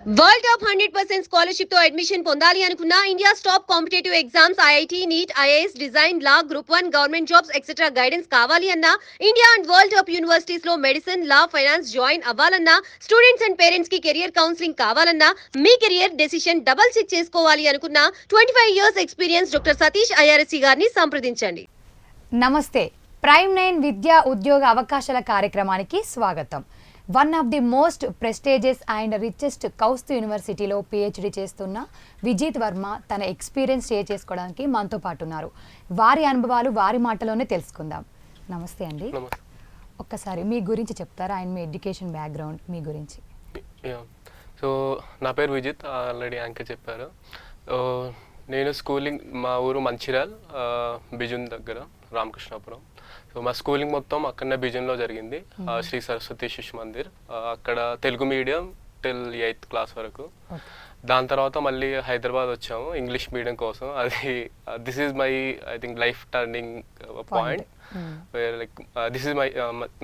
World top 100% scholarship తో admission పొందాలి అనుకున్న India's top competitive exams IIT NEET IAS design law group 1 government jobs etcetera guidance కావాలి అన్న India and world top universities లో medicine law finance join అవ్వాలన్నా students and parents కి career counselling కావాలన్నా మీ కెరియర్ డెసిషన్ డబుల్ చెక్ చేసుకోవాలి అనుకున్న 25 years experience doctor Satish IRSC గారిని సంప్రదించండి. నమస్తే. ప్రైమ్ 9 విద్యా ఉద్యోగ అవకాశాల కార్యక్రమానికి స్వాగతం. One of the most prestigious and richest KAUST యూనివర్సిటీలో పిహెచ్డి చేస్తున్న విజిత్ వర్మ తన ఎక్స్పీరియన్స్ షేర్ చేసుకోవడానికి మనతో పాటు ఉన్నారు. వారి అనుభవాలు వారి మాటలోనే తెలుసుకుందాం. నమస్తే అండి. ఒక్కసారి మీ గురించి చెప్తారా? అండ్ మీ ఎడ్యుకేషన్ బ్యాక్గ్రౌండ్ మీ గురించి. సో నా పేరు విజిత్, ఆల్రెడీ యాంకర్ చెప్పారు. నేను స్కూలింగ్ మా ఊరు మంచిర్యాల్, బిజున్ దగ్గర రామకృష్ణాపురం. సో మా స్కూలింగ్ మొత్తం అక్కడనే బిజన్లో జరిగింది, శ్రీ సరస్వతి శిశు మందిర్. అక్కడ Telugu medium till 8th class వరకు. దాని తర్వాత మళ్ళీ హైదరాబాద్ వచ్చాము ఇంగ్లీష్ మీడియం కోసం. అది this is my I think life turning point, where like this is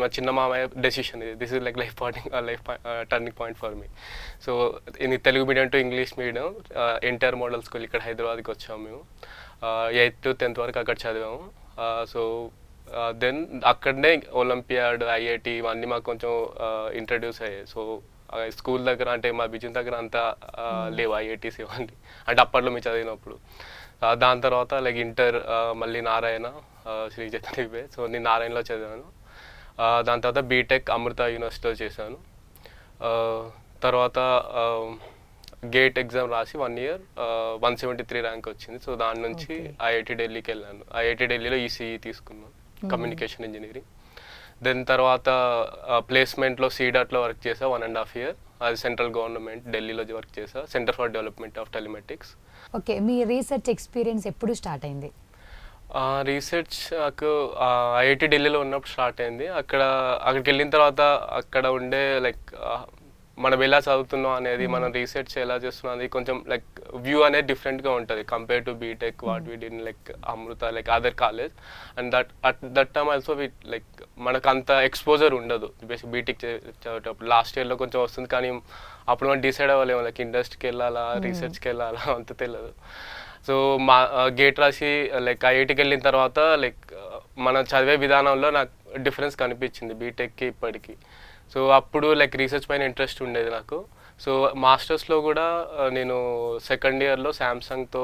మా చిన్న మామయ్య decision. This is like life turning point for me. So ఇది Telugu medium to English medium NTR model school ఇక్కడ హైదరాబాద్కి వచ్చాము మేము. 8th to 10th వరకు అక్కడ చదివాము. సో దెన్ అక్కడనే ఒలింపియాడ్, ఐఐటి ఇవన్నీ మాకు కొంచెం ఇంట్రడ్యూస్ అయ్యాయి. సో స్కూల్ దగ్గర అంటే మా బిజిన్ దగ్గర అంతా లేవు ఐఐటీస్ ఇవన్నీ, అంటే అప్పట్లో మేము చదివినప్పుడు. దాని తర్వాత లైక్ ఇంటర్ మళ్ళీ నారాయణ, శ్రీ చైతన్య. సో నేను నారాయణలో చదివాను. దాని తర్వాత బీటెక్ అమృత యూనివర్సిటీలో చేశాను. తర్వాత గేట్ ఎగ్జామ్ రాసి 1 year 173 ర్యాంక్ వచ్చింది. సో దాని నుంచి ఐఐటి ఢిల్లీకి వెళ్ళాను. ఐఐటి ఢిల్లీలో ఈసీఈ తీసుకున్నాను, కమ్యూనికేషన్ ఇంజనీరింగ్. దెన్ తర్వాత ప్లేస్మెంట్లో సీడాట్లో వర్క్ చేసా 1.5 year. అది సెంట్రల్ గవర్నమెంట్ ఢిల్లీలో వర్క్ చేసా, centre for development of telematics. Okay, మీ రీసెర్చ్ ఎక్స్పీరియన్స్ ఎప్పుడు స్టార్ట్ అయింది? రీసెర్చ్ నాకు ఐఐటి ఢిల్లీలో ఉన్నప్పుడు స్టార్ట్ అయింది. అక్కడికి వెళ్ళిన తర్వాత అక్కడ ఉండే లైక్ మనం ఎలా చదువుతున్నాం అనేది, మనం రీసెర్చ్ ఎలా చేస్తున్నాం అనేది కొంచెం లైక్ వ్యూ అనేది డిఫరెంట్గా ఉంటుంది compare to BTech what we did like Amrita like other college. And that time also we like మనకు అంత ఎక్స్పోజర్ ఉండదు. బేసిక్ బీటెక్ చదివేటప్పుడు లాస్ట్ ఇయర్లో కొంచెం వస్తుంది, కానీ అప్పుడు మనం డిసైడ్ అవ్వలేము లైక్ ఇండస్ట్రీకి వెళ్ళాలా రీసెర్చ్కి వెళ్ళాలా అంత తెలియదు. సో మా గేట్ రాసి లైక్ ఐఐటికి వెళ్ళిన తర్వాత లైక్ మనం చదివే విధానంలో నాకు డిఫరెన్స్ కనిపించింది బీటెక్కి ఇప్పటికి. సో అప్పుడు లైక్ రీసెర్చ్ పైన ఇంట్రెస్ట్ ఉండేది నాకు. సో మాస్టర్స్లో కూడా నేను 2nd yearలో శాంసంగ్తో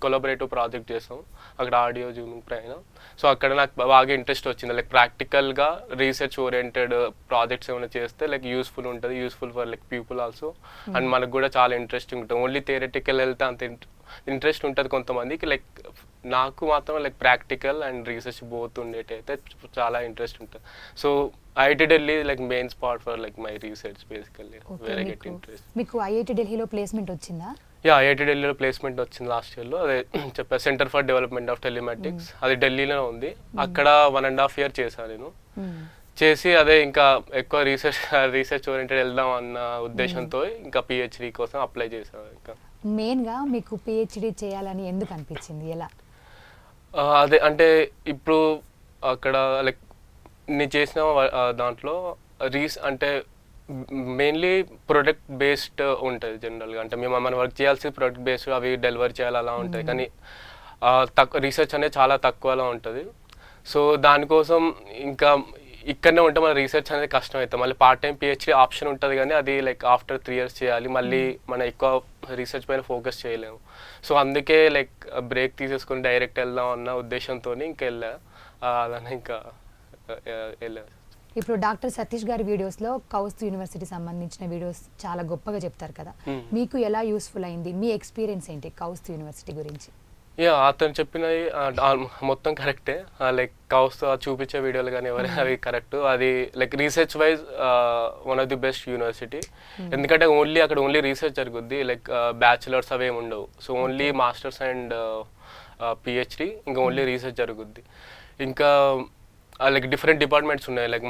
కొలాబరేటివ్ ప్రాజెక్ట్ చేసాం అక్కడ ఆడియో జూమింగ్ పైన. సో అక్కడ నాకు బాగా ఇంట్రెస్ట్ వచ్చింది, లైక్ ప్రాక్టికల్గా రీసెర్చ్ ఓరియంటెడ్ ప్రాజెక్ట్స్ ఏమైనా చేస్తే లైక్ యూస్ఫుల్ ఉంటుంది, useful for like people also. And మనకు కూడా చాలా ఇంట్రెస్టింగ్ ఉంటుంది. ఓన్లీ థియరిటికల్ వెళ్తే అంత ఇంట్రెస్ట్ ఉంటుంది కొంతమందికి, లైక్ నాకు మాత్రం like practical and research both ఉండేటైతే చాలా ఇంట్రెస్ట్ ఉంటుంది. So IIT Delhi like main spot for like my research basically, where I get interest. మీకు ఐఐటి ఢిల్లీలో ప్లేస్మెంట్ వచ్చిందా? ఐఐటి ఢిల్లీలో ప్లేస్మెంట్ వచ్చింది లాస్ట్ ఇయర్లో. అదే చెప్పా, centre for development of telematics, అది ఢిల్లీలో ఉంది. అక్కడ 1.5 year చేశాను నేను. చేసి అదే ఇంకా ఎక్కువ రీసెర్చ్ ఓరియంటెడ్ వెళ్దాం అన్న ఉద్దేశంతో ఇంకా పిహెచ్డి కోసం అప్లై చేశాను. ఇంకా మెయిన్గా మీకు పిహెచ్డి చేయాలని ఎందుకు అనిపించింది, ఎలా? అదే అంటే ఇప్పుడు అక్కడ లైక్ నేను చేసిన దాంట్లో అంటే మెయిన్లీ ప్రొడక్ట్ బేస్డ్ ఉంటుంది జనరల్గా. అంటే మనం వర్క్ చేయాల్సి ప్రొడక్ట్ బేస్డ్ అవి డెలివర్ చేయాలి అలా ఉంటుంది, కానీ రీసెర్చ్ అనేది చాలా తక్కువలా ఉంటుంది. సో దానికోసం ఇంకా ఇక్కడనే ఉంటే మన రీసెర్చ్ అనేది కష్టం అవుతుంది. మళ్ళీ పార్ట్ టైం పిహెచ్డి ఆప్షన్ ఉంటుంది, కానీ అది లైక్ ఆఫ్టర్ 3 years చేయాలి. మళ్ళీ మనం ఎక్కువ రీసెర్చ్ పైన ఫోకస్ చేయలేము. సో అందుకే లైక్ బ్రేక్ తీసేసుకొని డైరెక్ట్ వెళ్దాం అన్న ఉద్దేశంతో ఇంకా అలానే ఇంకా వెళ్ళా. ఇప్పుడు డాక్టర్ సతీష్ గారి వీడియోస్లో కౌస్త్ యూనివర్సిటీ సంబంధించిన వీడియోస్ చాలా గొప్పగా చెప్తారు కదా, మీకు ఎలా యూస్ఫుల్ అయింది? మీ ఎక్స్పీరియన్స్ ఏంటి కౌస్త్ యూనివర్సిటీ గురించి? అతను చెప్పినవి మొత్తం కరెక్టే. లైక్ కౌస్త్ చూపించే వీడియోలు కానీ ఎవరైనా అవి కరెక్ట్. అది like research wise one of the best university. ఎందుకంటే అక్కడ ఓన్లీ రీసెర్చ్ జరుగుద్ది, లైక్ బ్యాచిలర్స్ అవేమి ఉండవు. So only masters and PhD, ఇంకా ఓన్లీ రీసెర్చ్ జరుగుద్ది. ఇంకా లైక్ డిఫరెంట్ డిపార్ట్మెంట్స్ ఉన్నాయి. లైక్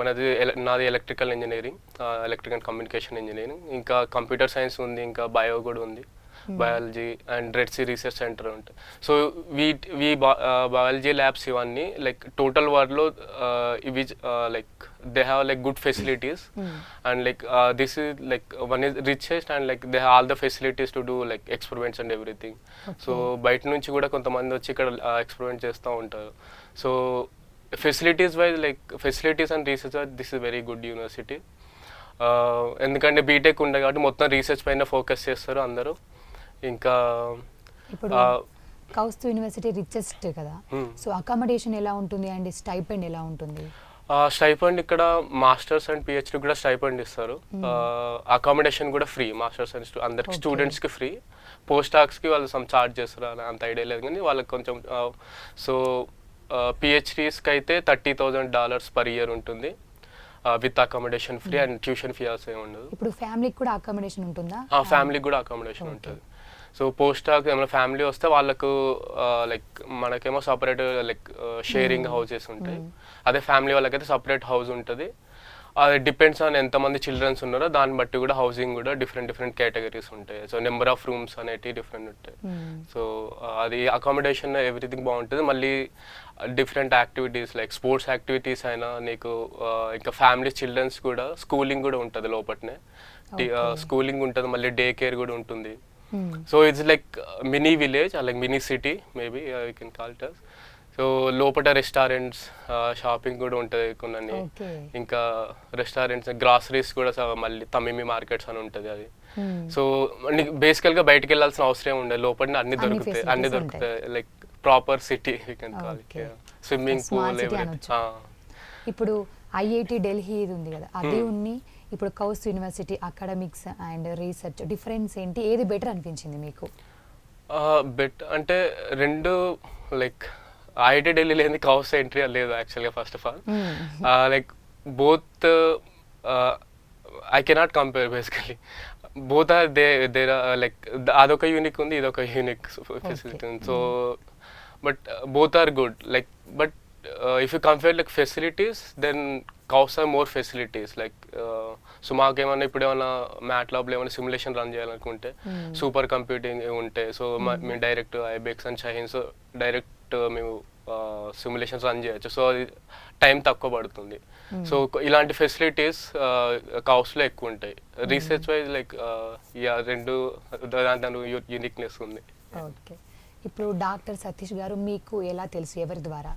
నాది electrical engineering, electric and communication engineering, ఇంకా కంప్యూటర్ సైన్స్ ఉంది, ఇంకా బయో కూడా ఉంది. Biology and red sea research centre ఉంటాయి. సో బయాలజీ ల్యాబ్స్ ఇవన్నీ లైక్ టోటల్ వరల్డ్లో ఇవి like they have like good facilities and like this is like one is richest and like they have all the facilities to do like experiments and everything. So బయట నుంచి కూడా కొంతమంది వచ్చి ఇక్కడ experiment చేస్తూ ఉంటారు. So facilities wise like facilities and research wise this is very good university. ఎందుకంటే BTech ఉండే కాబట్టి మొత్తం రీసెర్చ్ పైన ఫోకస్ చేస్తారు అందరూ. ఇంకా ఇప్పుడు కౌస్తు యూనివర్సిటీ రిచెస్ట్ కదా, సో అకామిడేషన్ ఎలా ఉంటుంది అండ్ స్టైపెండ్ ఎలా ఉంటుంది? స్టైపెండ్ ఇక్కడ మాస్టర్స్ అండ్ పిహెచ్డి కూడా స్టైపెండ్ ఇస్తారు. అకామిడేషన్ కూడా ఫ్రీ, మాస్టర్స్ అండ్ అందరికి స్టూడెంట్స్కి ఫ్రీ. పోస్ట్ డాక్స్కి వాళ్ళు సమ్ ఛార్జ్ చేస్తారు అని అంత ఐడియా లేదు కానీ వాళ్ళకి కొంచెం. సో పిహెచ్డీస్కి అయితే $30,000 per year ఉంటుంది with accommodation free and tuition fee also ఏమి ఉండదు. ఇప్పుడు ఫ్యామిలీకి కూడా అకామిడేషన్ ఉంటుందా? ఫ్యామిలీకి కూడా అకామిడేషన్ ఉంటుంది. సో పోస్ట్ డాక్ ఏమైనా ఫ్యామిలీ వస్తే వాళ్ళకు లైక్ మనకేమో సపరేట్ లైక్ షేరింగ్ హౌసెస్ ఉంటాయి. అదే ఫ్యామిలీ వాళ్ళకైతే సపరేట్ హౌస్ ఉంటుంది. అది డిపెండ్స్ ఆన్ ఎంతమంది చిల్డ్రన్స్ ఉన్నారో దాన్ని బట్టి కూడా హౌసింగ్ కూడా డిఫరెంట్ కేటగిరీస్ ఉంటాయి. సో నెంబర్ ఆఫ్ రూమ్స్ అనేవి డిఫరెంట్ ఉంటాయి. సో అది అకామిడేషన్ ఎవ్రీథింగ్ బాగుంటుంది. మళ్ళీ different activities like sports activities అయినా నీకు ఇంకా ఫ్యామిలీ చిల్డ్రన్స్ కూడా స్కూలింగ్ కూడా ఉంటుంది లోపలనే. స్కూలింగ్ ఉంటుంది, మళ్ళీ డే కేర్ కూడా ఉంటుంది. So it's like mini village like mini city maybe you can call it as. So లోపల రెస్టారెంట్స్, షాపింగ్ కూడా ఉంటుంది కొన్ని. ఇంకా రెస్టారెంట్స్, గ్రాసరీస్ కూడా మళ్ళీ తమిమి మార్కెట్స్ అని ఉంటుంది అది. సో బేసికల్గా బయటకు వెళ్ళాల్సిన అవసరం ఉండదు, లోపల అన్ని దొరుకుతాయి like proper city you can call it. Swimming pool. ఇప్పుడు ఐఐటి ఢిల్లీ ఇది ఉంది కదా, అది ఉంది. ఇప్పుడు KAUST university academics and research difference ఏంటి, ఏది బెటర్ అనిపించింది మీకు? అంటే రెండు లైక్ ఐఐటి ఢిల్లీ లేని కౌస్ట్ ఎంట్రీ లేదు యాక్చువల్గా. First of all like both I cannot compare basically. Both are there like అదొక యూనిక్ ఉంది, ఇదొక యూనిక్ ఫెసిలిటీ ఉంది. So but both are good like. But if you compare like facilities then KAUST are more facilities like. So మాకేమన్నా ఇప్పుడు ఏమైనా మ్యాట్లాబ్లో ఏమైనా simulation run చేయాలనుకుంటే సూపర్ కంప్యూటింగ్ ఉంటాయి. సో మేము direct Ibex and Shaheen direct మేము సిమ్యులేషన్స్ రన్ చేయొచ్చు. సో అది టైం తక్కువ పడుతుంది. సో ఇలాంటి ఫెసిలిటీస్ కౌస్ట్లో ఎక్కువ ఉంటాయి. రీసెర్చ్ వైజ్ లైక్ రెండు దాని యూనిక్నెస్ ఉంది. ఓకే, ఇప్పుడు డాక్టర్ సతీష్ గారు మీకు ఎలా తెలుసు, ఎవరి ద్వారా?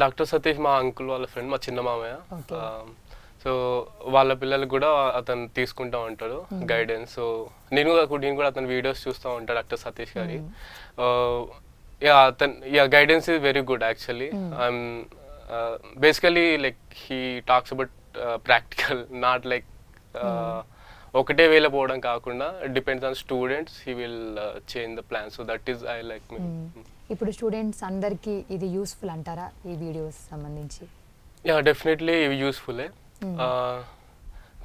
డాక్టర్ సతీష్ మా అంకుల్ వాళ్ళ ఫ్రెండ్, మా చిన్న మామయ్య. సో వాళ్ళ పిల్లలు కూడా అతను తీసుకుంటా ఉంటాడు గైడెన్స్. సో నేను కూడా అతని వీడియోస్ చూస్తూ ఉంటాను డాక్టర్ సతీష్ గారి. Guidance is very good actually. Basically like he talks about practical, not like ఒకటే వేలో పోవడం కాకుండా depends on students, he will change the plan. So that is I like me. ఇప్పుడు స్టూడెంట్స్ అందరికీ ఇది యూస్ఫుల్ అంటారా ఈ వీడియోస్ సంబంధించి? డెఫినెట్లీ ఇవి యూస్ఫుల్లే.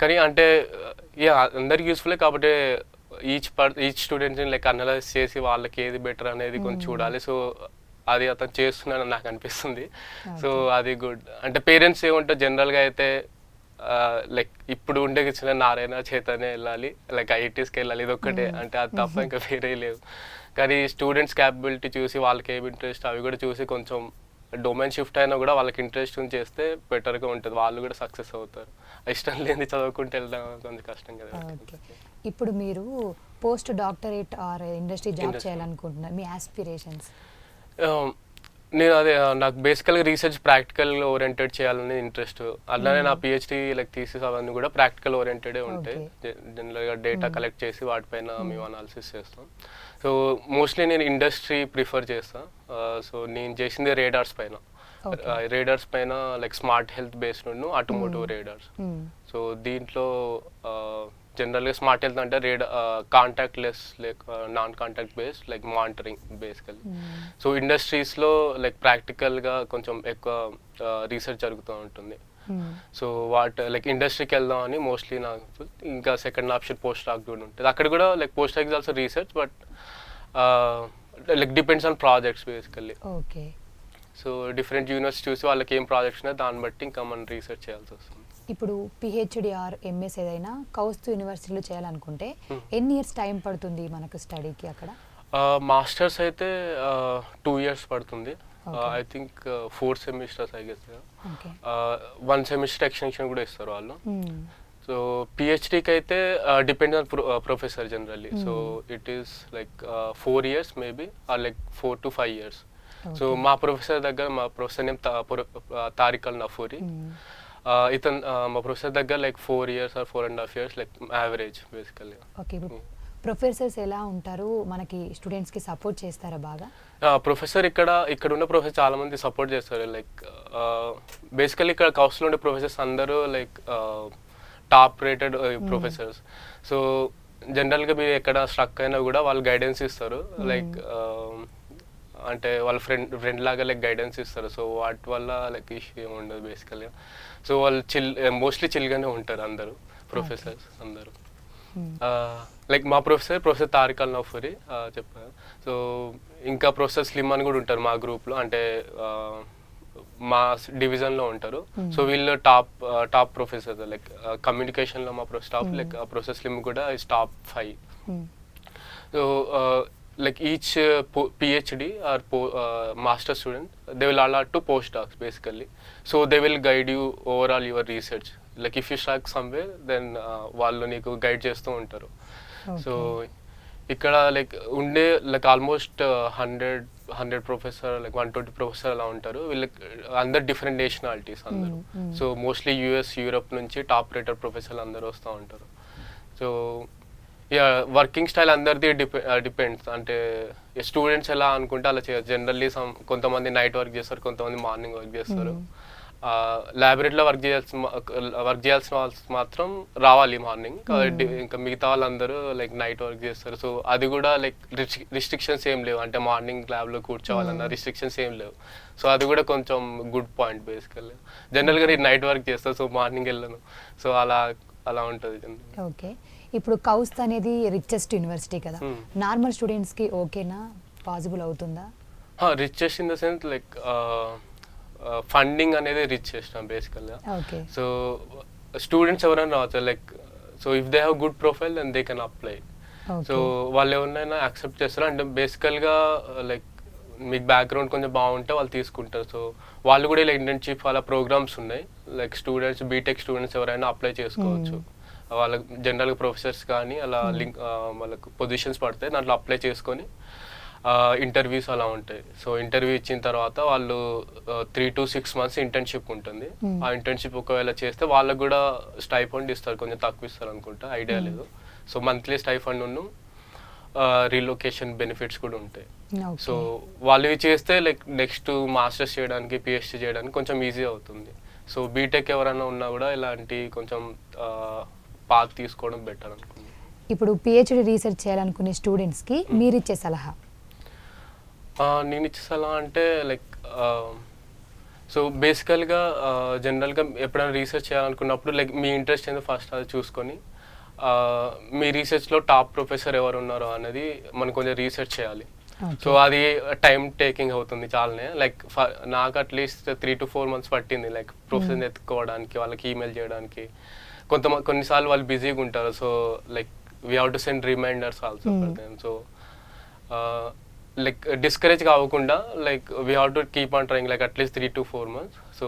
కానీ అంటే అందరికి యూస్ఫుల్లే కాబట్టి ఈచ్ స్టూడెంట్ని లైక్ అనలైజ్ చేసి వాళ్ళకి ఏది బెటర్ అనేది కొంచెం చూడాలి. సో అది అతను చేస్తున్నాడని నాకు అనిపిస్తుంది. సో అది గుడ్. అంటే పేరెంట్స్ ఏముంటారు జనరల్గా అయితే లైక్ ఇప్పుడు ఉండే చిన్న నారాయణ చేతనే వెళ్ళాలి, లైక్ ఐఐటీస్కి వెళ్ళాలి, ఇది ఒక్కటే అంటే అది తప్ప ఇంకా వేరే లేవు. కానీ స్టూడెంట్స్ క్యాపబిలిటీ చూసి వాళ్ళకి ఏమి ఇంట్రెస్ట్ అవి కూడా చూసి కొంచెం డొమైన్ షిఫ్ట్ అయినా కూడా వాళ్ళకి ఇంట్రెస్ట్ చేస్తే బెటర్గా ఉంటుంది, వాళ్ళు కూడా సక్సెస్ అవుతారు. ఇష్టం లేని చదువుకుంటే వెళ్ళడం కొంచెం కష్టం కదా. ఇప్పుడు మీరు post doctorate or industry job చేయాలనుకుంటున్నారు, మీ ఆస్పిరేషన్స్? నేను అదే నాకు బేసికల్గా రీసెర్చ్ ప్రాక్టికల్ ఓరియంటెడ్ చేయాలని ఇంట్రెస్ట్. అలానే నా పిహెచ్డి లైక్ థీసిస్ అవన్నీ కూడా ప్రాక్టికల్ ఓరియంటెడే ఉంటాయి. జనరల్గా డేటా కలెక్ట్ చేసి వాటిపైన మేము అనాలిసిస్ చేస్తాం. సో మోస్ట్లీ నేను ఇండస్ట్రీ ప్రిఫర్ చేస్తాను. సో నేను చేసింది రేడార్స్ పైన. రేడార్స్ పైన like smart health based automotive radars. So దీంట్లో జనరల్గా స్మార్ట్ హెల్త్ అంటే contact less like non contact based like monitoring basically. So ఇండస్ట్రీస్లో లైక్ ప్రాక్టికల్గా కొంచెం ఎక్కువ రీసెర్చ్ జరుగుతూ ఉంటుంది. సో లైక్ ఇండస్ట్రీకి వెళ్దాం అని మోస్ట్లీ నాకు. ఇంకా సెకండ్ ఆప్షన్ పోస్ట్ డాక్ కూడా ఉంటుంది. అక్కడ కూడా like post doc is also research, but like depends on projects basically. Okay. So different university చూసి వాళ్ళకి ఏం ప్రాజెక్ట్స్ ఉన్నాయో దాన్ని బట్టి ఇంకా మనం రీసెర్చ్ చేయాల్సి వస్తుంది. ఇప్పుడు పిహెచ్డి ఆర్ ఎంఎస్ ఏదైనా కౌస్తు యూనివర్సిటీలో చేయాలనుకుంటే ఎన్ని ఇయర్స్ టైం పడుతుంది మనకు స్టడీకి అక్కడ? మాస్టర్స్ అయితే 2 years పడుతుంది. I think 4 semesters I guess. 1 semester extension కూడా ఇస్తారు వాళ్ళు. సో పిహెచ్డికి అయితే depend on professor generally. So it is like 4 years maybe or like 4 to 5 years. So మా ప్రొఫెసర్ దగ్గర, మా professor name Tariq Al Nafouri. ఇతను మా ప్రొఫెసర్ దగ్గర like 4 years or 4.5 years like average basically. Okay, professors ఎలా ఉంటారు, మనకి స్టూడెంట్స్కి సపోర్ట్ చేస్తారా బాగా? ప్రొఫెసర్ ఇక్కడ ఉన్న ప్రొఫెసర్ చాలా మంది సపోర్ట్ చేస్తారు. లైక్ బేసికల్లీ ఇక్కడ కౌస్ట్లో ఉండే ప్రొఫెసర్స్ అందరూ like top rated professors. So జనరల్గా మీరు ఎక్కడ స్ట్రక్ అయినా కూడా వాళ్ళు గైడెన్స్ ఇస్తారు. లైక్ అంటే వాళ్ళ ఫ్రెండ్ లాగా లైక్ గైడెన్స్ ఇస్తారు. సో వాటి వల్ల లైక్ ఇష్యూ ఏమి ఉండదు బేసికల్గా. సో వాళ్ళు మోస్ట్లీ చిల్గానే ఉంటారు అందరూ ప్రొఫెసర్స్ అందరూ. లైక్ మా ప్రొఫెసర్ తారిక్ అల్ నఫూరి చెప్పారు. సో ఇంకా ప్రొఫెసర్ స్లిమ్ అని కూడా ఉంటారు మా గ్రూప్లో, అంటే మా డివిజన్లో ఉంటారు. సో వీళ్ళు టాప్ ప్రొఫెసర్. లైక్ కమ్యూనికేషన్లో మా స్టాఫ్ లైక్ ప్రొఫెసర్ స్లిమ్ కూడా is top 5. So like each PhD or master student, they will allow to postdocs basically. So they will guide you overall your research. Like if you stuck somewhere, then వాళ్ళు నీకు guide చేస్తూ ఉంటారు. So ఇక్కడ like ఉండే like almost 100 professor, like 120 professor అలా ఉంటారు. వీళ్ళకి అందరు డిఫరెంట్ నేషనాలిటీస్ అందరు. సో మోస్ట్లీ యూఎస్, యూరప్ నుంచి టాప్ రేటెడ్ ప్రొఫెసర్లు అందరూ వస్తూ ఉంటారు. సో వర్కింగ్ స్టైల్ అందరిది డిపెండ్స్. అంటే స్టూడెంట్స్ ఎలా అనుకుంటే అలా చేయరు. జనరల్లీ కొంతమంది నైట్ వర్క్ చేస్తారు, కొంతమంది మార్నింగ్ వర్క్ చేస్తారు. ల్యాబొరేటరీలో వర్క్ చేయాల్సిన వాళ్ళు మాత్రం రావాలి మార్నింగ్. ఇంకా మిగతా వాళ్ళందరూ లైక్ నైట్ వర్క్ చేస్తారు. సో అది కూడా లైక్ రిస్ట్రిక్షన్స్ ఏం లేవు. అంటే మార్నింగ్ ల్యాబ్లో కూర్చోవాలన్న రిస్ట్రిక్షన్స్ ఏం లేవు. సో అది కూడా కొంచెం గుడ్ పాయింట్ బేసికల్లీ. జనరల్గా నేను నైట్ వర్క్ చేస్తాను, సో మార్నింగ్ వెళ్ళను. సో అలా ఉంటుంది. ఓకే, ఇప్పుడు కౌస్త్ అనేది రిచెస్ట్ యూనివర్సిటీ కదా, నార్మల్ స్టూడెంట్స్కి ఓకేనా, పాసిబుల్ అవుతుందా? Richest in the sense like funding అనేది రిచెస్ట్ బేసికల్గా. సో స్టూడెంట్స్ ఎవరైనా రావచ్చు. Like so if they have good profile then they can apply. So వాళ్ళు ఎవరినైనా యాక్సెప్ట్ చేస్తారు. అంటే బేసికల్గా లైక్ మీకు బ్యాక్గ్రౌండ్ కొంచెం బాగుంటే వాళ్ళు తీసుకుంటారు. సో వాళ్ళు కూడా ఇలా ఇంటర్న్షిప్ అలా ప్రోగ్రామ్స్ ఉన్నాయి. లైక్ స్టూడెంట్స్, బీటెక్ స్టూడెంట్స్ ఎవరైనా అప్లై చేసుకోవచ్చు. వాళ్ళకి జనరల్గా ప్రొఫెసర్స్ కానీ అలా వాళ్ళకు పొజిషన్స్ పడతాయి, దాంట్లో అప్లై చేసుకొని ఇంటర్వ్యూస్ అలా ఉంటాయి. సో ఇంటర్వ్యూ ఇచ్చిన తర్వాత వాళ్ళు 3 to 6 months ఇంటర్న్షిప్ ఉంటుంది. ఆ ఇంటర్న్షిప్ ఒకవేళ చేస్తే వాళ్ళకు కూడా స్టైఫండ్ ఇస్తారు, కొంచెం తక్కువ ఇస్తారు అనుకుంటా, ఐడియా లేదు. సో మంత్లీ స్టైఫండ్ ఉన్న రీలొకేషన్ బెనిఫిట్స్ కూడా ఉంటాయి. సో వాళ్ళు ఇవి చేస్తే లైక్ నెక్స్ట్ మాస్టర్స్ చేయడానికి, పిహెచ్డి చేయడానికి కొంచెం ఈజీ అవుతుంది. సో బీటెక్ ఎవరైనా ఉన్నా కూడా ఇలాంటి కొంచెం పాత్ తీసుకోవడం బెటర్ అనుకుంది. ఇప్పుడు పిహెచ్డి రీసెర్చ్ చేయాలనుకునే స్టూడెంట్స్కి మీరు ఇచ్చే సలహా? నేను ఇచ్చే సలహా అంటే లైక్ సో బేసికల్గా జనరల్గా ఎప్పుడైనా రీసెర్చ్ చేయాలనుకున్నప్పుడు లైక్ మీ ఇంట్రెస్ట్ ఏందో ఫస్ట్ అది చూసుకొని మీ రీసెర్చ్లో టాప్ ప్రొఫెసర్ ఎవరు ఉన్నారో అనేది మనం కొంచెం రీసెర్చ్ చేయాలి. సో అది టైం టేకింగ్ అవుతుంది చాలానే. లైక్ నాకు అట్లీస్ట్ 3 to 4 months పట్టింది లైక్ ప్రొఫెసర్ని ఎత్తుకోవడానికి, వాళ్ళకి ఈమెయిల్ చేయడానికి. కొన్నిసార్లు వాళ్ళు బిజీగా ఉంటారు. So like we have to send reminders also for them. So like discourage కావకుండా like we have to keep on trying like at least 3 to 4 months. So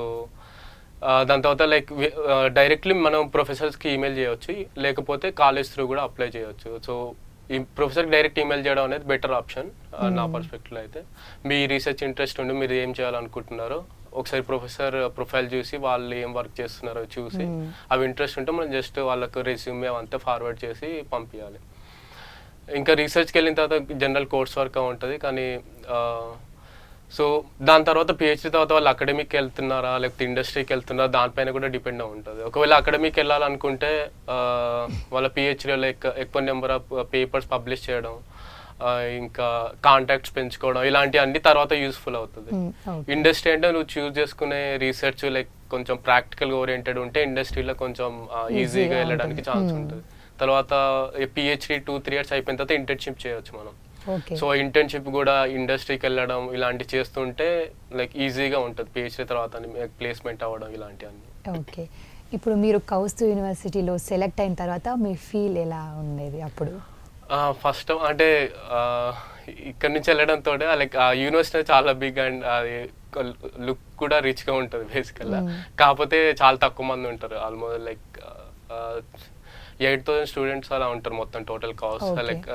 దాని తర్వాత లైక్ డైరెక్ట్లీ మనం ప్రొఫెసర్స్కి ఈమెయిల్ చేయవచ్చు, లేకపోతే కాలేజ్ త్రూ కూడా అప్లై చేయవచ్చు. So ఈ ప్రొఫెసర్కి డైరెక్ట్ ఈమెయిల్ చేయడం అనేది బెటర్ ఆప్షన్ నా పర్స్పెక్టివ్లో అయితే. మీ రీసెర్చ్ ఇంట్రెస్ట్ ఉండి మీరు ఏం చేయాలనుకుంటున్నారో ఒకసారి ప్రొఫెసర్ ప్రొఫైల్ చూసి వాళ్ళు ఏం వర్క్ చేస్తున్నారో చూసి అవి ఇంట్రెస్ట్ ఉంటే మనం జస్ట్ వాళ్ళకు రెజ్యూమే అవంతా ఫార్వర్డ్ చేసి పంపించాలి. ఇంకా రీసెర్చ్కి వెళ్ళిన తర్వాత జనరల్ కోర్స్ వర్క్ ఉంటుంది. కానీ సో దాని తర్వాత పిహెచ్డీ తర్వాత వాళ్ళు అకాడమిక్కి వెళ్తున్నారా లేకపోతే ఇండస్ట్రీకి వెళ్తున్నారా దానిపైన కూడా డిపెండ్ అయి ఉంటుంది. ఒకవేళ అకాడమిక్ వెళ్ళాలనుకుంటే వాళ్ళ పిహెచ్డీలో ఎక్కువ నెంబర్ ఆఫ్ పేపర్స్ పబ్లిష్ చేయడం, ఇంకా కాంటాక్ట్స్ పెంచుకోవడం, ఇలాంటి అన్ని తర్వాత యూస్ఫుల్ అవుతుంది. ఇండస్ట్రీ అంటే నువ్వు చూస్ చేసుకునే రీసెర్చ్ లైక్ కొంచెం ప్రాక్టికల్ ఓరియంటెడ్ ఉంటే ఇండస్ట్రీలో కొంచెం ఈజీగా వెళ్ళడానికి ఛాన్స్ ఉంటుంది. తర్వాత పిహెచ్డీ 2-3 years అయిపోయిన తర్వాత ఇంటర్న్షిప్ చేయొచ్చు మనం. సో ఇంటర్న్షిప్ కూడా ఇండస్ట్రీకి వెళ్ళడం ఇలాంటి చేస్తుంటే లైక్ ఈజీగా ఉంటుంది పిహెచ్డీ తర్వాత ప్లేస్మెంట్ అవ్వడం ఇలాంటివన్నీ. ఓకే, ఇప్పుడు మీరు కౌస్తు యూనివర్సిటీలో సెలెక్ట్ అయిన తర్వాత మీ ఫీల్ ఎలా ఉండేది అప్పుడు? ఫస్ట్ అంటే ఇక్కడ నుంచి వెళ్ళడంతో లైక్ ఆ యూనివర్సిటీ చాలా బిగ్ అండ్ అది లుక్ కూడా రిచ్గా ఉంటుంది బేసికల్గా. కాకపోతే చాలా తక్కువ మంది ఉంటారు, ఆల్మోస్ట్ లైక్ 8,000 స్టూడెంట్స్ అలా ఉంటారు మొత్తం టోటల్ కాస్ట్. లైక్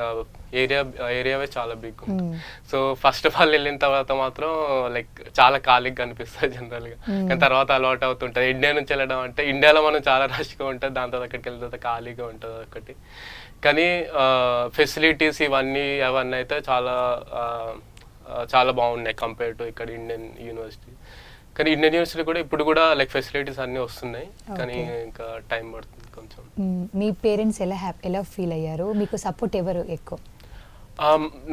ఏరియావే చాలా బిగ్ ఉంటుంది. సో ఫస్ట్ ఆఫ్ ఆల్ వెళ్ళిన తర్వాత మాత్రం లైక్ చాలా ఖాళీగా కనిపిస్తుంది జనరల్గా, కానీ తర్వాత అలవాటు అవుతుంటుంది. ఇండియా నుంచి వెళ్ళడం అంటే ఇండియాలో మనం చాలా రష్గా ఉంటుంది, దాని తర్వాత అక్కడికి వెళ్ళిన తర్వాత ఖాళీగా ఉంటుంది ఒకటి. కానీ ఫెసిలిటీస్ ఇవన్నీ అయితే చాలా బాగున్నాయి కంపేర్ టు ఇక్కడ ఇండియన్ యూనివర్సిటీ. కానీ ఇండియన్ యూనివర్సిటీ కూడా ఇప్పుడు కూడా లైక్ ఫెసిలిటీస్ అన్నీ వస్తున్నాయి, కానీ ఇంకా టైం పడుతుంది కొంచెం. మీ పేరెంట్స్ ఎలా ఫీల్ అయ్యారు? మీకు సపోర్ట్ ఎవరు ఎక్కువ?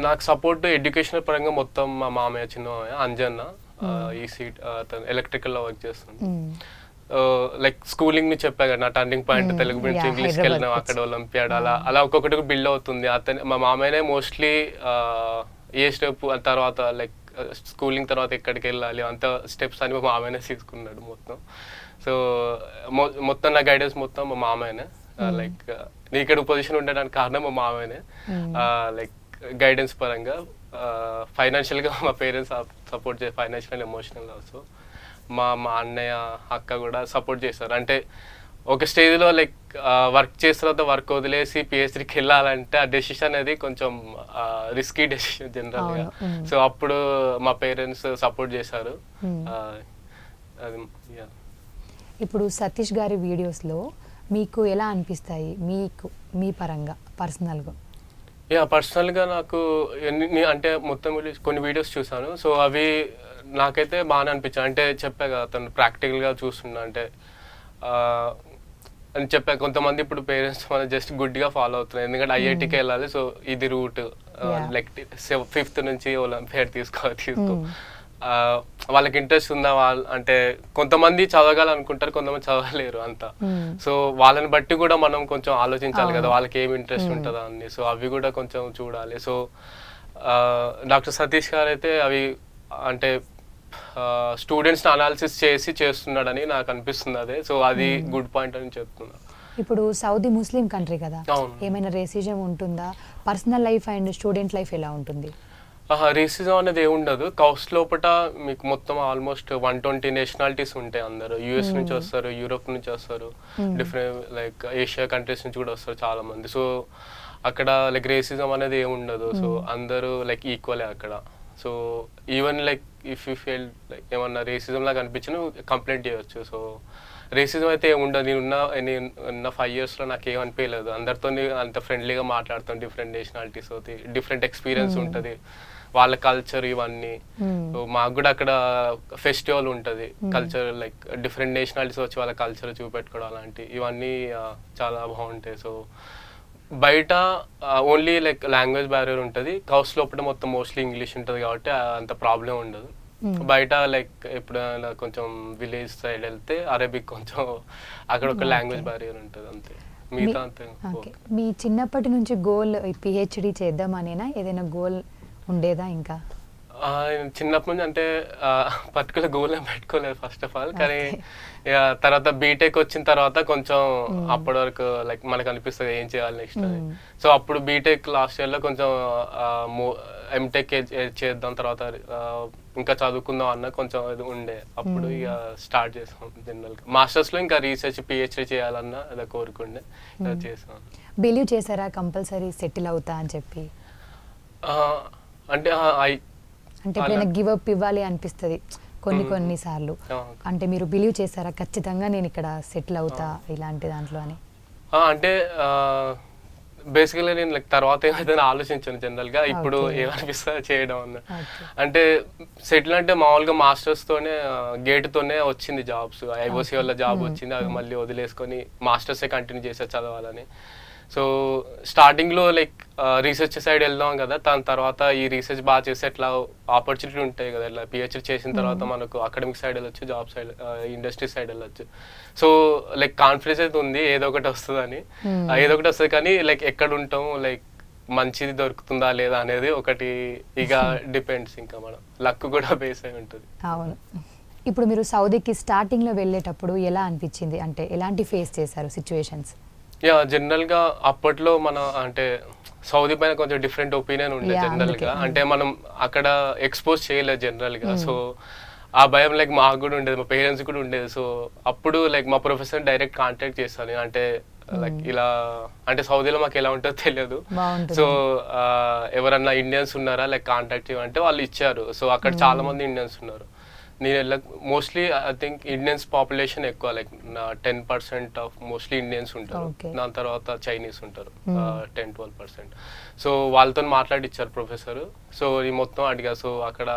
నాకు సపోర్ట్ ఎడ్యుకేషనల్ పరంగా మొత్తం మా మామయ్య, చిన్న మామయ్య అంజన్న, ఈ సీట్ అతను ఎలక్ట్రికల్లో వర్క్ చేస్తుంది. లైక్ స్కూలింగ్ ని చెప్పా కదా, నా టర్నింగ్ పాయింట్ తెలుగు నుంచి ఇంగ్లీష్కి వెళ్ళినాం, అక్కడ ఒలింపియాడ్ అలా ఒక్కొక్కటి బిల్డ్ అవుతుంది. మా మామయ్యనే మోస్ట్లీ ఏ స్టెప్ తర్వాత లైక్ స్కూలింగ్ తర్వాత ఎక్కడికి వెళ్ళాలి అంత స్టెప్స్ అని మా మామయ్యనే తీసుకున్నాడు మొత్తం. సో మొత్తం నా గైడెన్స్ మొత్తం మా మామయ్యనే. లైక్ నీ ఇక్కడ పొజిషన్ ఉండడానికి కారణం మా మామయ్యనే. లైక్ గైడెన్స్ పరంగా ఫైనాన్షియల్గా మా పేరెంట్స్ సపోర్ట్ చేసి, ఫైనాన్షియల్ అండ్ ఎమోషనల్ ఆల్సో. మా అన్నయ్య, అక్క కూడా సపోర్ట్ చేస్తారు. అంటే ఒక స్టేజ్లో లైక్ వర్క్ చేసిన తర్వాత వర్క్ వదిలేసి పిహెచ్డీకి వెళ్ళాలంటే ఆ డెసిషన్ అనేది కొంచెం రిస్కీ డెసిషన్ జనరల్గా. సో అప్పుడు మా పేరెంట్స్ సపోర్ట్ చేశారు. అది ఇప్పుడు సతీష్ గారి వీడియోస్లో మీకు ఎలా అనిపిస్తాయి, మీ పరంగా పర్సనల్గా? పర్సనల్గా నాకు అంటే మొత్తం కొన్ని వీడియోస్ చూసాను. సో అవి నాకైతే బాగానే అనిపించాయి. అంటే చెప్పా కదా, అతను ప్రాక్టికల్గా చూస్తున్నా అంటే అని చెప్పా. కొంతమంది ఇప్పుడు పేరెంట్స్ మన జస్ట్ గుడ్గా ఫాలో అవుతున్నారు, ఎందుకంటే ఐఐటీకి వెళ్ళాలి, సో ఇది రూట్, లైక్ 5th నుంచి ఒలింపియాడ్ తీసుకో. వాళ్ళకి ఇంట్రెస్ట్ ఉందా, అంటే కొంతమంది చదవగలనుకుంటారు, కొంతమంది చదవలేరు అంతా. సో వాళ్ళని బట్టి కూడా మనం కొంచెం ఆలోచించాలి కదా, వాళ్ళకి ఏమి ఇంట్రెస్ట్ ఉంటుందా అని. సో అవి కూడా కొంచెం చూడాలి. సో డాక్టర్ సతీష్ గారు అయితే అవి అంటే స్టూడెంట్స్ని అనాలిసిస్ చేస్తున్నాడని నాకు అనిపిస్తుంది అదే. సో అది గుడ్ పాయింట్ అని చెప్తున్నా. ఇప్పుడు సౌదీ ముస్లిం కంట్రీ కదా, ఏమైనా రేసిజం ఉంటుందా? Personal life and student life ఎలా ఉంటుంది? రేసిజం అనేది ఏముండదు. కౌస్ట్ లోపల మీకు మొత్తం ఆల్మోస్ట్ 120 నేషనాలిటీస్ ఉంటాయి. అందరూ యుఎస్ నుంచి వస్తారు, యూరోప్ నుంచి వస్తారు, డిఫరెంట్ లైక్ ఏషియా కంట్రీస్ నుంచి కూడా వస్తారు చాలా మంది. సో అక్కడ లైక్ రేసిజం అనేది ఏముండదు. సో అందరూ లైక్ ఈక్వలే అక్కడ. So even like if you feel like ఏమన్నా రేసిజం లాగా అనిపించిన కంప్లైంట్ చేయవచ్చు. సో రేసిజం అయితే ఏముండదు. నేనున్న 5 yearsలో నాకు ఏమనిపించలేదు. అందరితో అంత ఫ్రెండ్లీగా మాట్లాడుతాం. డిఫరెంట్ నేషనాలిటీస్ అవుతాయి, డిఫరెంట్ ఎక్స్పీరియన్స్ ఉంటుంది, వాళ్ళ కల్చర్ ఇవన్నీ. సో మాకు కూడా అక్కడ ఫెస్టివల్ ఉంటుంది, కల్చర్ లైక్ డిఫరెంట్ నేషనాలిటీస్ వచ్చి వాళ్ళ కల్చర్ చూపెట్టుకోవడం అలాంటి ఇవన్నీ చాలా బాగుంటాయి. సో బయట ఓన్లీ లైక్ లాంగ్వేజ్ బ్యారియర్ ఉంటుంది. కౌస్ట్ లోపల మొత్తం మోస్ట్లీ ఇంగ్లీష్ ఉంటుంది కాబట్టి అంత ప్రాబ్లం ఉండదు. బయట లైక్ ఎప్పుడైనా కొంచెం విలేజ్ సైడ్ వెళ్తే అరబిక్ కొంచెం అక్కడ ఒక లాంగ్వేజ్ బ్యారియర్ ఉంటుంది అంతే, మిగతా అంతే. మీ చిన్నప్పటి నుంచి గోల్ పిహెచ్డి చేద్దామనేనా, ఏదైనా గోల్ ఉండేదా? ఇంకా చిన్నప్పటి నుంచి అంటే పర్టికులర్ గోల్ ఏం పెట్టుకోలేదు ఫస్ట్ ఆఫ్ ఆల్. కానీ తర్వాత బీటెక్ వచ్చిన తర్వాత కొంచెం అప్పటి వరకు లైక్ మనకు అనిపిస్తుంది ఏం చేయాలి నెక్స్ట్ అని. సో అప్పుడు బీటెక్ లాస్ట్ ఇయర్లో కొంచెం ఎంటెక్ చేద్దాం, తర్వాత ఇంకా చదువుకుందాం అన్న కొంచెం ఇది ఉండే. అప్పుడు ఇక స్టార్ట్ చేసాం జనరల్గా. మాస్టర్స్లో ఇంకా రీసెర్చ్ పిహెచ్డి చేయాలన్న అదే కోరుకుండే, చేసాం. బిలీవ్ చేశారా కంపల్సరీ సెటిల్ అవుతా అని చెప్పి? అంటే ఎప్పుడైనా గివ్ అప్ ఇవ్వాలి అనిపిస్తుంది కొన్ని సార్లు. అంటే మీరు బిలీవ్ చేశారా ఖచ్చితంగా నేను ఇక్కడ సెటిల్ అవుతా ఇలాంటి దాంట్లో అని? అంటే బేసికలీ నేను లైక్ తర్వాత ఏమైతే ఆలోచించాను జనరల్గా. ఇప్పుడు ఏమనిపిస్తా చేయడం అన్న అంటే సెటిల్ అంటే మామూలుగా మాస్టర్స్తోనే గేట్తోనే వచ్చింది జాబ్స్. ఐఓసీ వల్ల జాబ్ వచ్చింది, అది మళ్ళీ వదిలేసుకొని మాస్టర్సే కంటిన్యూ చేసే చదవాలని. సో స్టార్టింగ్లో లైక్ రీసెర్చ్ సైడ్ వెళ్దాం కదా, దాని తర్వాత ఈ రీసెర్చ్ బాగా చేసి ఎట్లా ఆపర్చునిటీ ఉంటాయి కదా, ఇట్లా పిహెచ్డి చేసిన తర్వాత మనకు అకాడమిక్ సైడ్ వెళ్ళొచ్చు, జాబ్ సైడ్, ఇండస్ట్రీ సైడ్ వెళ్ళొచ్చు. సో లైక్ కాన్ఫిడెన్స్ అయితే ఉంది ఏదో ఒకటి వస్తుందని, ఏదో ఒకటి వస్తుంది. కానీ లైక్ ఎక్కడ ఉంటాం, లైక్ మంచిది దొరుకుతుందా లేదా అనేది ఒకటి ఇక డిపెండ్స్. ఇంకా మనం లక్ కూడా బేస్ అయి ఉంటుంది. అవును. ఇప్పుడు మీరు సౌదీకి స్టార్టింగ్లో వెళ్ళేటప్పుడు ఎలా అనిపించింది, అంటే ఎలాంటి ఫేస్ చేశారు సిచ్యువేషన్స్? యా జనరల్గా అప్పట్లో మన అంటే సౌదీ పైన కొంచెం డిఫరెంట్ ఒపీనియన్ ఉండే జనరల్గా, అంటే మనం అక్కడ ఎక్స్పోజ్ చేయలేదు జనరల్గా. సో ఆ భయం లైక్ మాకు కూడా ఉండేది, మా పేరెంట్స్ కూడా ఉండేది. సో అప్పుడు లైక్ మా ప్రొఫెసర్ డైరెక్ట్ కాంటాక్ట్ చేస్తాను, అంటే లైక్ ఇలా అంటే సౌదీలో మాకు ఎలా ఉంటుందో తెలియదు. సో ఎవరన్నా ఇండియన్స్ ఉన్నారా లైక్ కాంటాక్ట్ చేయమంటే వాళ్ళు ఇచ్చారు. సో అక్కడ చాలా మంది ఇండియన్స్ ఉన్నారు. నేను mostly I think Indians population ఎక్కువ, లైక్ 10% ఆఫ్ మోస్ట్లీ ఇండియన్స్ ఉంటారు. దాని తర్వాత చైనీస్ ఉంటారు 10-12%. సో వాళ్ళతో మాట్లాడిచ్చారు ప్రొఫెసర్. సో ఈ మొత్తం అడిగా. సో అక్కడ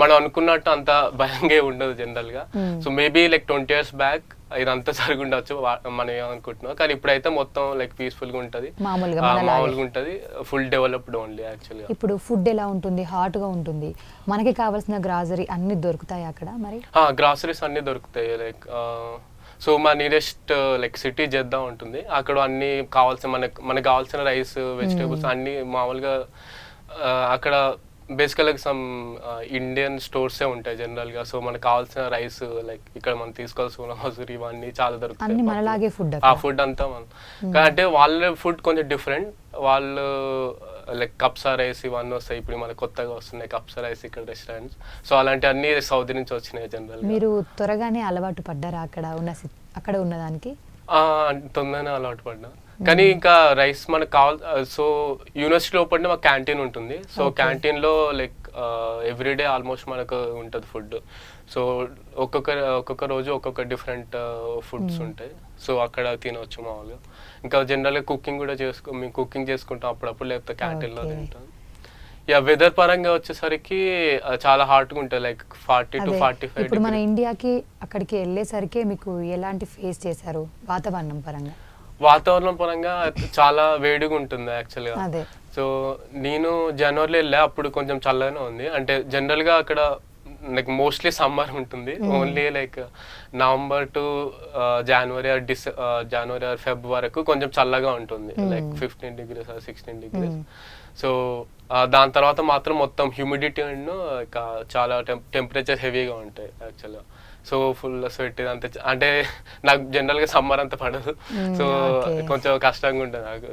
మనం అనుకున్నట్టు అంత భయంగా ఉండదు జనరల్గా. So maybe like 20 years back ఇదంతా జరిగి ఉండొచ్చు మనం ఏమనుకుంటున్నాం, కానీ ఇప్పుడైతే మొత్తం లైక్ పీస్ఫుల్గా ఉంటుంది, మామూలుగా ఉంటుంది, ఫుల్ డెవలప్డ్ ఓన్లీ యాక్చువల్గా. ఇప్పుడు ఫుడ్ ఎలా ఉంటుంది? హాట్గా ఉంటుంది, మనకి కావాల్సిన గ్రాసరీ అన్ని దొరుకుతాయి అక్కడ? మరి గ్రాసరీస్ అన్ని దొరుకుతాయి. లైక్ సో మా నియరెస్ట్ లైక్ సిటీ జెద్దా ఉంటుంది, అక్కడ అన్ని కావాల్సిన మనకు కావాల్సిన రైస్, వెజిటేబుల్స్ అన్ని మామూలుగా అక్కడ బేసికల్గా సమ్ ఇండియన్ స్టోర్సే ఉంటాయి జనరల్గా. సో మనకు కావాల్సిన రైస్ లైక్ ఇక్కడ మనం తీసుకోవాల్సిన హజూరి ఇవన్నీ చాలా దొరుకుతాయి. ఆ ఫుడ్ అంతా అంటే వాళ్ళ ఫుడ్ కొంచెం డిఫరెంట్. వాళ్ళు లైక్ కప్సా రైస్ ఇవన్నీ వస్తాయి, ఇప్పుడు మనకు కొత్తగా వస్తున్నాయి కప్సా రైస్ ఇక్కడ రెస్టారెంట్స్. సో అలాంటి అన్ని సౌదీ నుంచి వచ్చినాయి జనరల్. మీరు త్వరగానే అలవాటు పడ్డారా అక్కడ ఉన్నదానికి? తొందరనే అలవాటు పడ్డా, కానీ ఇంకా రైస్ మనకు కావాలి. సో యూనివర్సిటీ లోపలనే మాకు క్యాంటీన్ ఉంటుంది. సో క్యాంటీన్లో లైక్ ఎవ్రీడే ఆల్మోస్ట్ మనకు ఉంటుంది ఫుడ్. సో ఒక్కొక్క రోజు ఒక్కొక్క డిఫరెంట్ ఫుడ్స్ ఉంటాయి. సో అక్కడ తినవచ్చు మామూలుగా. ఇంకా జనరల్గా కుకింగ్ కూడా మేము కుకింగ్ చేసుకుంటాం అప్పుడప్పుడు, లేకపోతే క్యాంటీన్లో తింటాం. యా వెదర్ పరంగా వచ్చేసరికి చాలా హాట్గా ఉంటుంది, లైక్ 40 to 45. ఇప్పుడు మన ఇండియాకి అక్కడికి వెళ్ళేసరికి మీకు ఎలాంటి ఫేస్ చేశారు వాతావరణం పరంగా? వాతావరణం పరంగా చాలా వేడిగా ఉంటుంది యాక్చువల్గా. సో నేను జనవరిలో వెళ్ళా, అప్పుడు కొంచెం చల్లగానే ఉంది. అంటే జనరల్గా అక్కడ లైక్ మోస్ట్లీ సమ్మర్ ఉంటుంది, only like November to January or Feb వరకు కొంచెం చల్లగా ఉంటుంది, like 15 degrees or 16 degrees. So దాని తర్వాత మాత్రం మొత్తం హ్యూమిడిటీ అండ్ చాలా టెంపరేచర్ హెవీగా ఉంటాయి యాక్చువల్గా. సో ఫుల్ స్వెట్ ఇదంతా, అంటే నాకు జనరల్గా సమ్మర్ అంత పడదు. సో కొంచెం కష్టంగా ఉంటుంది నాకు.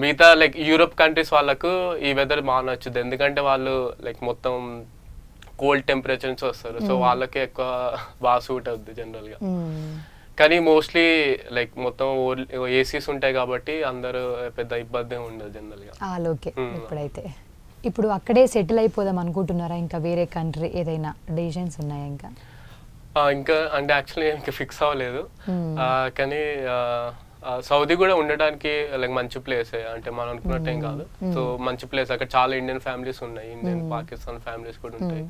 మిగతా లైక్ యూరోప్ కంట్రీస్ వాళ్ళకు ఈ వెదర్ బాగా నచ్చుద్ది, ఎందుకంటే వాళ్ళు లైక్ మొత్తం కోల్డ్ టెంపరేచర్ నుంచి వస్తారు. సో వాళ్ళకి ఎక్కువ బాగా సూట్ అవుద్ది జనరల్గా. కానీ మోస్ట్లీ లైక్ మొత్తం ఏసీస్ ఉంటాయి కాబట్టి అందరూ పెద్ద ఇబ్బంది ఉండదు జనరల్గా. ఓకే. ఇప్పుడు అక్కడే సెటిల్ అయిపోదాం అనుకుంటున్నారా? ఇంకా వేరే కంట్రీ ఏదైనా డెసిషన్స్ ఉన్నాయా? ఇంకా అంటే యాక్చువల్లీ ఇంకా ఫిక్స్ అవ్వలేదు, కానీ సౌదీ కూడా ఉండడానికి లైక్ మంచి ప్లేసే, అంటే మనం అనుకున్నట్టేం కాదు. సో మంచి ప్లేస్, అక్కడ చాలా ఇండియన్ ఫ్యామిలీస్ ఉన్నాయి, ఇండియన్ పాకిస్తాన్ ఫ్యామిలీస్ కూడా ఉంటాయి.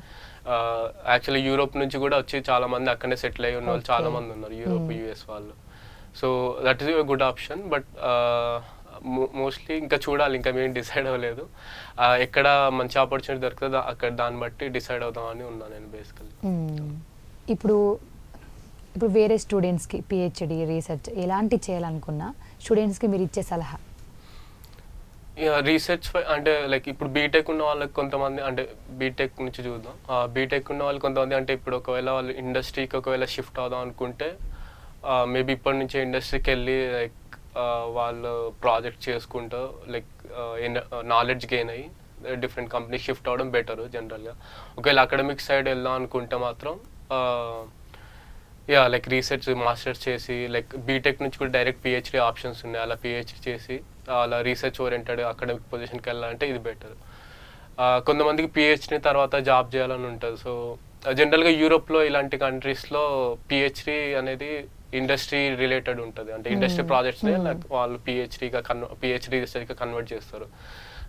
యాక్చువల్లీ యూరోప్ నుంచి కూడా వచ్చి చాలా మంది అక్కడే సెటిల్ అయ్యి ఉన్న వాళ్ళు చాలా మంది ఉన్నారు, యూరోప్ యుఎస్ వాళ్ళు. So that is good option. But mostly ఇంకా చూడాలి, ఇంకా మేము డిసైడ్ అవ్వలేదు. ఎక్కడ మంచి ఆపర్చునిటీ దొరుకుతుందో అక్కడ దాన్ని బట్టి డిసైడ్ అవుదామని ఉన్నాను నేను బేసికల్లీ. ఇప్పుడు వేరే స్టూడెంట్స్కి పిహెచ్డి రీసెర్చ్ ఎలాంటి చేయాలనుకున్నా స్టూడెంట్స్కి మీరు ఇచ్చే సలహా? రీసెర్చ్ అంటే లైక్ ఇప్పుడు బీటెక్ ఉన్న వాళ్ళకి కొంతమంది, అంటే బీటెక్ నుంచి చూద్దాం. బీటెక్ ఉన్న వాళ్ళు కొంతమంది, అంటే ఇప్పుడు ఒకవేళ వాళ్ళు ఇండస్ట్రీకి ఒకవేళ షిఫ్ట్ అవుదాం అనుకుంటే మేబీ ఇప్పటి నుంచే ఇండస్ట్రీకి వెళ్ళి లైక్ వాళ్ళు ప్రాజెక్ట్ చేసుకుంటూ లైక్ నాలెడ్జ్ గెయిన్ అయ్యి డిఫరెంట్ కంపెనీ షిఫ్ట్ అవ్వడం బెటర్ జనరల్గా. ఒకవేళ అకాడమిక్ సైడ్ వెళ్దాం అనుకుంటే మాత్రం లైక్ రీసెర్చ్ మాస్టర్స్ చేసి, లైక్ బీటెక్ నుంచి కూడా డైరెక్ట్ పిహెచ్డి ఆప్షన్స్ ఉన్నాయి, అలా పిహెచ్డి చేసి అలా రీసెర్చ్ ఓరియంటెడ్ అకాడమిక్ పొజిషన్కి వెళ్ళాలంటే ఇది బెటర్. కొంతమందికి పిహెచ్డి తర్వాత జాబ్ చేయాలని ఉంటుంది. సో జనరల్గా యూరోప్లో ఇలాంటి కంట్రీస్లో పిహెచ్డి అనేది ఇండస్ట్రీ రిలేటెడ్ ఉంటుంది, అంటే ఇండస్ట్రీ ప్రాజెక్ట్స్ని వాళ్ళు పిహెచ్డి రీసెర్చ్గా కన్వర్ట్ చేస్తారు.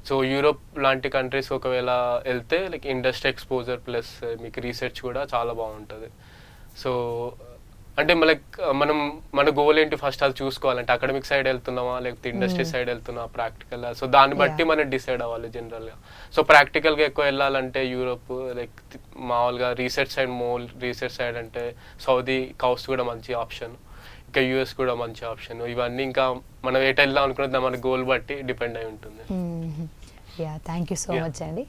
సో యూరోప్ లాంటి కంట్రీస్ ఒకవేళ వెళ్తే లైక్ ఇండస్ట్రీ ఎక్స్పోజర్ ప్లస్ మీకు రీసెర్చ్ కూడా చాలా బాగుంటుంది. సో అంటే మన గోల్ ఏంటి ఫస్ట్ అది చూసుకోవాలంటే అకాడమిక్ సైడ్ వెళ్తున్నామా లేకపోతే ఇండస్ట్రీ సైడ్ వెళ్తున్నామా ప్రాక్టికల్. సో దాన్ని బట్టి మనం డిసైడ్ అవ్వాలి జనరల్గా. సో ప్రాక్టికల్గా ఎక్కువ వెళ్ళాలంటే యూరోప్ లైక్ మామూలుగా రీసెర్చ్ సైడ్ అంటే సౌదీ కౌస్ట్ కూడా మంచి ఆప్షన్, ఇంకా యూఎస్ కూడా మంచి ఆప్షన్. ఇవన్నీ ఇంకా మనం ఎటు వెళ్దాం అనుకున్నది మన గోల్ బట్టి డిపెండ్ అయి ఉంటుంది. థ్యాంక్ యూ సో మచ్ అండి.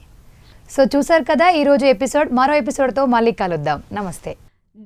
సో చూసారు కదా ఈరోజు ఎపిసోడ్. మరో ఎపిసోడ్తో మళ్ళీ కలుద్దాం. నమస్తే.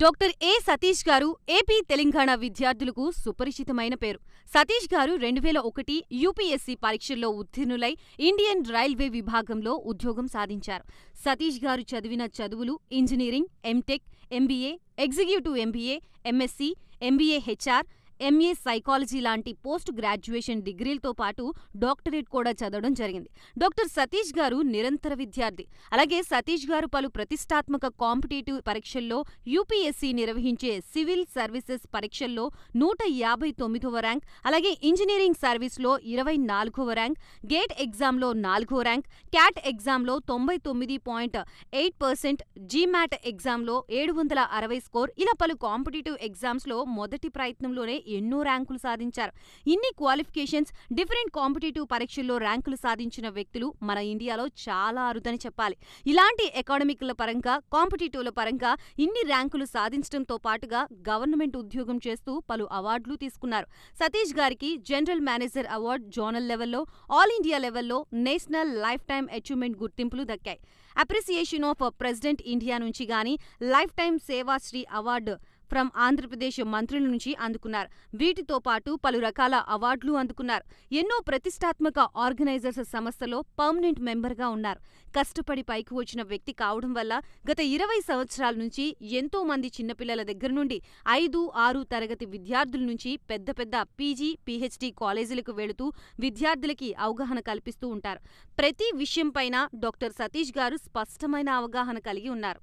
డాక్టర్ ఏ సతీష్ గారు ఏపీ తెలంగాణ విద్యార్థులకు సుపరిచితమైన పేరు. సతీష్ గారు 2001 యూపీఎస్సీ పరీక్షల్లో ఉత్తీర్ణులై ఇండియన్ రైల్వే విభాగంలో ఉద్యోగం సాధించారు. సతీష్ గారు చదివిన చదువులు engineering, MTech, MBA, executive MBA, MSc, MBA HR, MA psychology లాంటి పోస్ట్ గ్రాడ్యుయేషన్ డిగ్రీలతో పాటు డాక్టరేట్ కూడా చదవడం జరిగింది. డాక్టర్ సతీష్ గారు నిరంతర విద్యార్థి. అలాగే సతీష్ గారు పలు ప్రతిష్టాత్మక కాంపిటేటివ్ పరీక్షల్లో యూపీఎస్సీ నిర్వహించే సివిల్ సర్వీసెస్ పరీక్షల్లో 159వ ర్యాంక్, అలాగే ఇంజనీరింగ్ సర్వీస్లో 24వ ర్యాంక్, గేట్ ఎగ్జామ్లో 4వ ర్యాంక్, క్యాట్ ఎగ్జామ్లో 99.8%, జీమాట్ ఎగ్జామ్లో 760 స్కోర్, ఇలా పలు కాంపిటేటివ్ ఎగ్జామ్స్లో మొదటి ప్రయత్నంలోనే ఎన్నో ర్యాంకులు సాధించారు. ఇన్ని క్వాలిఫికేషన్స్, డిఫరెంట్ కాంపిటేటివ్ పరీక్షల్లో ర్యాంకులు సాధించిన వ్యక్తులు మన ఇండియాలో చాలా అరుదని చెప్పాలి. ఇలాంటి అకాడమిక్ల పరంగా, కాంపిటేటివ్ల పరంగా ఇన్ని ర్యాంకులు సాధించడంతో పాటుగా గవర్నమెంట్ ఉద్యోగం చేస్తూ పలు అవార్డులు తీసుకున్నారు. సతీష్ గారికి జనరల్ మేనేజర్ అవార్డు జోనల్ లెవెల్లో, ఆల్ ఇండియా లెవెల్లో నేషనల్ లైఫ్ టైమ్ అచీవ్మెంట్ గుర్తింపులు దక్కాయి. అప్రిసియేషన్ ఆఫ్ ప్రెసిడెంట్ ఇండియా నుంచి గానీ life time Sevashri award from Andhra Pradesh మంత్రుల నుంచి అందుకున్నారు. వీటితో పాటు పలు రకాల అవార్డులు అందుకున్నారు. ఎన్నో ప్రతిష్టాత్మక ఆర్గనైజర్స్ సంస్థలో పర్మనెంట్ మెంబర్గా ఉన్నారు. కష్టపడి పైకి వచ్చిన వ్యక్తి కావడం వల్ల గత 20 సంవత్సరాల నుంచి ఎంతో మంది చిన్నపిల్లల దగ్గర నుండి 5, 6 తరగతి విద్యార్థుల నుంచి పెద్ద పెద్ద పీజీ, పీహెచ్డీ కాలేజీలకు వెళుతూ విద్యార్థులకి అవగాహన కల్పిస్తూ ఉంటారు. ప్రతి విషయంపైన డాక్టర్ సతీష్ గారు స్పష్టమైన అవగాహన కలిగి ఉన్నారు.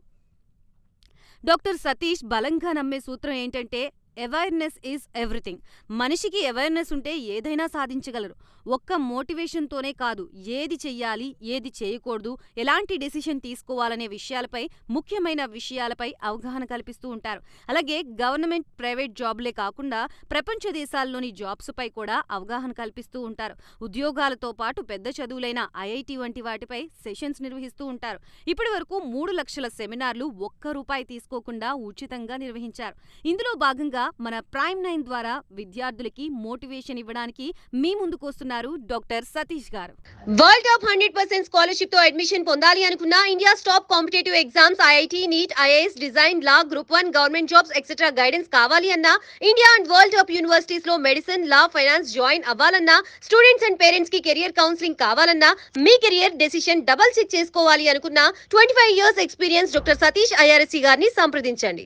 డాక్టర్ సతీష్ బలంగా నమ్మే సూత్రం ఏంటంటే అవేర్నెస్ ఈజ్ ఎవ్రీథింగ్. మనిషికి అవేర్నెస్ ఉంటే ఏదైనా సాధించగలరు. ఒక్క మోటివేషన్తోనే కాదు, ఏది చెయ్యాలి, ఏది చేయకూడదు, ఎలాంటి డెసిషన్ తీసుకోవాలనే విషయాలపై, ముఖ్యమైన విషయాలపై అవగాహన కల్పిస్తూ ఉంటారు. అలాగే గవర్నమెంట్, ప్రైవేట్ జాబ్లే కాకుండా ప్రపంచ దేశాల్లోని జాబ్స్పై కూడా అవగాహన కల్పిస్తూ ఉంటారు. ఉద్యోగాలతో పాటు పెద్ద చదువులైన ఐఐటి వంటి వాటిపై సెషన్స్ నిర్వహిస్తూ ఉంటారు. ఇప్పటి వరకు 3 లక్షల సెమినార్లు ఒక్క రూపాయి తీసుకోకుండా ఉచితంగా నిర్వహించారు. ఇందులో భాగంగా మన Prime9 ద్వారా విద్యార్థులకి మోటివేషన్ ఇవ్వడానికి మీ ముందుకు వస్తున్నారు doctor Satish garu. World top 100% scholarship తో అడ్మిషన్ పొందాలి అనుకున్న India top competitive exams IIT, NEET, IAS, design, law, group 1 government jobs etcetera guidance కావాలి అన్నా, India and world top universities లో మెడిసిన్, లా, ఫైనాన్స్ జాయిన్ అవ్వాలన్నా, స్టూడెంట్స్ అండ్ పేరెంట్స్ కి career counselling కావాలన్నా, మీ కెరియర్ డెసిషన్ డబుల్ చెక్ చేసుకోవాలి అనుకున్న 25 years experience doctor Satish IRSC గారిని సంప్రదించండి.